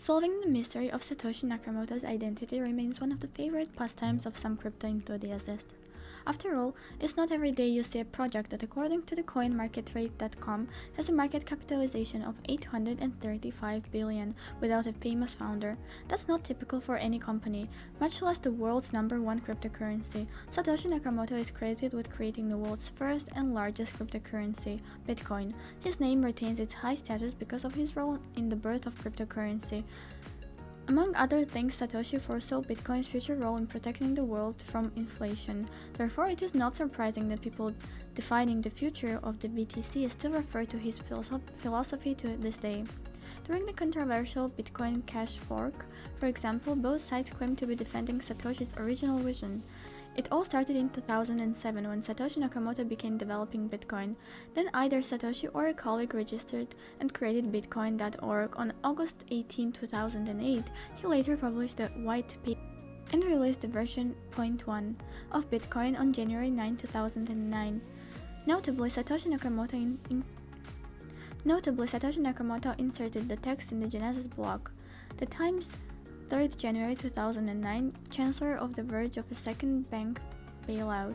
Solving the mystery of Satoshi Nakamoto's identity remains one of the favorite pastimes of some crypto enthusiasts. After all, it's not every day you see a project that, according to the coinmarketrate.com, has a market capitalization of 835 billion without a famous founder. That's not typical for any company, much less the world's #1 cryptocurrency. Satoshi Nakamoto is credited with creating the world's first and largest cryptocurrency, Bitcoin. His name retains its high status because of his role in the birth of cryptocurrency. Among other things, Satoshi foresaw Bitcoin's future role in protecting the world from inflation. Therefore, it is not surprising that people defining the future of the BTC still refer to his philosophy to this day. During the controversial Bitcoin Cash fork, for example, both sides claim to be defending Satoshi's original vision. It all started in 2007 when Satoshi Nakamoto began developing Bitcoin. Then either Satoshi or a colleague registered and created Bitcoin.org on August 18, 2008. He later published a white paper and released the version 0.1 of Bitcoin on January 9, 2009. Notably, Satoshi Nakamoto inserted the text in the Genesis blog. The Times 3rd January 2009, Chancellor of the verge of a second bank bailout.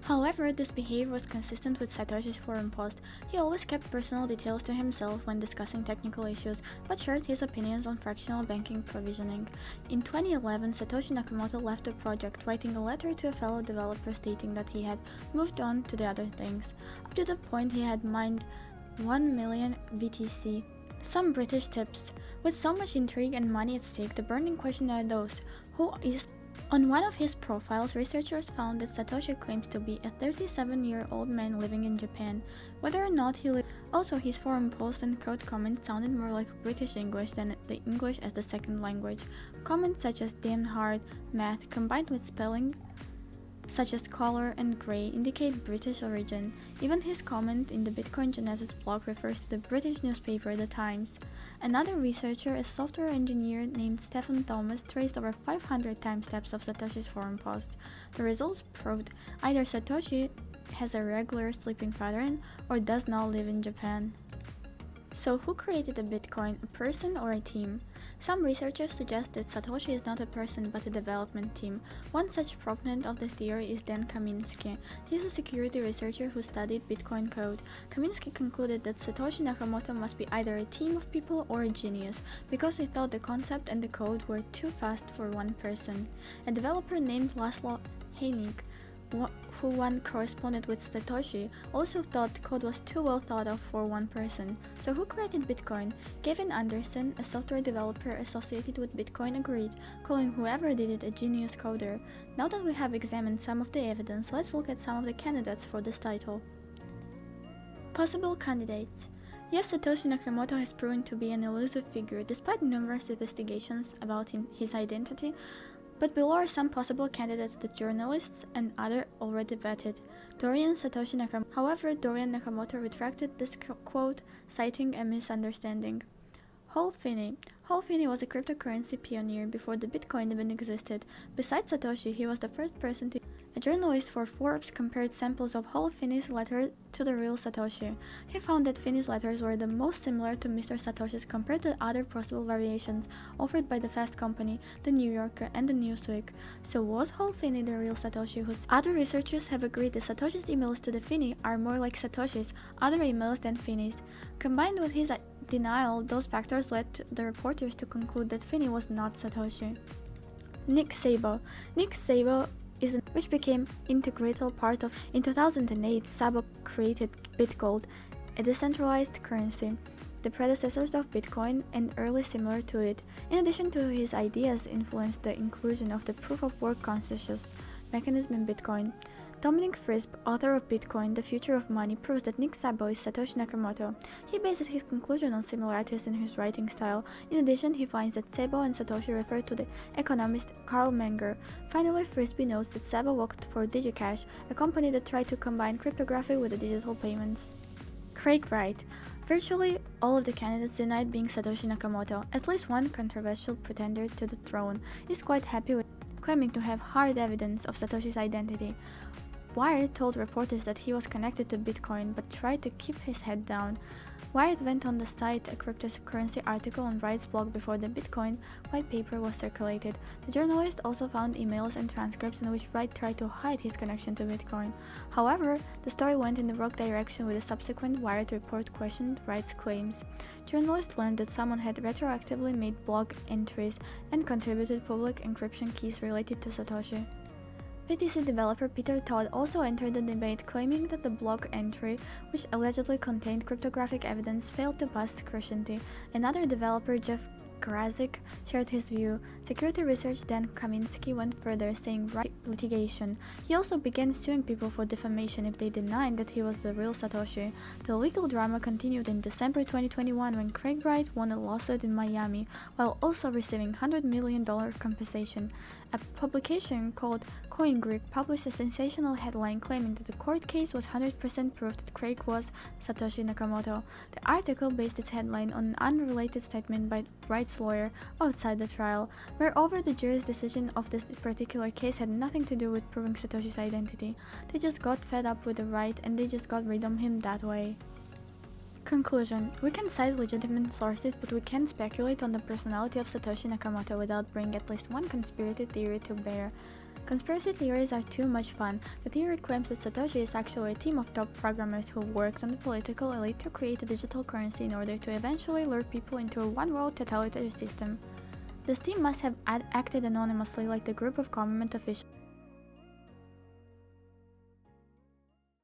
However, this behavior was consistent with Satoshi's forum post. He always kept personal details to himself when discussing technical issues, but shared his opinions on fractional banking provisioning. In 2011, Satoshi Nakamoto left the project, writing a letter to a fellow developer stating that he had moved on to the other things. Up to the point he had mined 1 million BTC. Some British tips. With so much intrigue and money at stake, the burning question are those: who is? On one of his profiles, researchers found that Satoshi claims to be a 37-year-old man living in Japan. Whether or not he lived, also his forum posts and crowd comments sounded more like British English than the English as the second language. Comments such as "damn hard," "math," combined with spelling such as color and gray, indicate British origin. Even his comment in the Bitcoin Genesis blog refers to the British newspaper The Times. Another researcher, a software engineer named Stephen Thomas, traced over 500 timestamps of Satoshi's forum post. The results proved either Satoshi has a regular sleeping pattern or does not live in Japan. So who created a Bitcoin, a person or a team? Some researchers suggest that Satoshi is not a person but a development team. One such proponent of this theory is Dan Kaminsky. He is a security researcher who studied Bitcoin code. Kaminsky concluded that Satoshi Nakamoto must be either a team of people or a genius, because he thought the concept and the code were too fast for one person. A developer named Laszlo Heinig, who once corresponded with Satoshi, also thought the code was too well thought of for one person. So who created Bitcoin? Gavin Anderson, a software developer associated with Bitcoin, agreed, calling whoever did it a genius coder. Now that we have examined some of the evidence, let's look at some of the candidates for this title. Possible candidates. Yes, Satoshi Nakamoto has proven to be an elusive figure despite numerous investigations about his identity, but below are some possible candidates that journalists and others already vetted. Dorian Satoshi Nakamoto. However, Dorian Nakamoto retracted this quote, citing a misunderstanding. Hal Finney. Hal Finney was a cryptocurrency pioneer before the Bitcoin even existed. Besides Satoshi, he was the first person to... A journalist for Forbes compared samples of Hal Finney's letter to the real Satoshi. He found that Finney's letters were the most similar to Mr. Satoshi's compared to other possible variations offered by the Fast Company, the New Yorker, and the Newsweek. So was Hal Finney the real Satoshi? Other researchers have agreed that Satoshi's emails to the Finney are more like Satoshi's other emails than Finney's. Combined with his denial, those factors led the reporters to conclude that Finney was not Satoshi. Nick Szabo. Nick Szabo which became integral part of. In 2008, Szabo created Bitgold, a decentralized currency, the predecessors of Bitcoin and early similar to it. In addition to his ideas influenced the inclusion of the proof-of-work consensus mechanism in Bitcoin. Dominic Frisb, author of Bitcoin, The Future of Money, proves that Nick Szabo is Satoshi Nakamoto. He bases his conclusion on similarities in his writing style. In addition, he finds that Szabo and Satoshi refer to the economist Carl Menger. Finally, Frisby notes that Szabo worked for DigiCash, a company that tried to combine cryptography with the digital payments. Craig Wright. Virtually all of the candidates denied being Satoshi Nakamoto. At least one controversial pretender to the throne is quite happy with claiming to have hard evidence of Satoshi's identity. Wired told reporters that he was connected to Bitcoin but tried to keep his head down. Wired went on the site a cryptocurrency article on Wright's blog before the Bitcoin white paper was circulated. The journalist also found emails and transcripts in which Wright tried to hide his connection to Bitcoin. However, the story went in the wrong direction with a subsequent Wired report questioned Wright's claims. Journalists learned that someone had retroactively made blog entries and contributed public encryption keys related to Satoshi. BTC developer Peter Todd also entered the debate, claiming that the blog entry, which allegedly contained cryptographic evidence, failed to pass scrutiny. Another developer, Jeff Grazik, shared his view. Security research Dan Kaminsky went further, saying right litigation. He also began suing people for defamation if they denied that he was the real Satoshi. The legal drama continued in December 2021 when Craig Wright won a lawsuit in Miami, while also receiving $100 million compensation. A publication called CoinGreek published a sensational headline claiming that the court case was 100% proof that Craig was Satoshi Nakamoto. The article based its headline on an unrelated statement by Wright's lawyer outside the trial. Moreover, the jury's decision of this particular case had nothing to do with proving Satoshi's identity. They just got fed up with the Wright and they just got rid of him that way. Conclusion. We can cite legitimate sources, but we can't speculate on the personality of Satoshi Nakamoto without bringing at least one conspiracy theory to bear. Conspiracy theories are too much fun. The theory claims that Satoshi is actually a team of top programmers who worked on the political elite to create a digital currency in order to eventually lure people into a one-world totalitarian system. This team must have acted anonymously like the group of government officials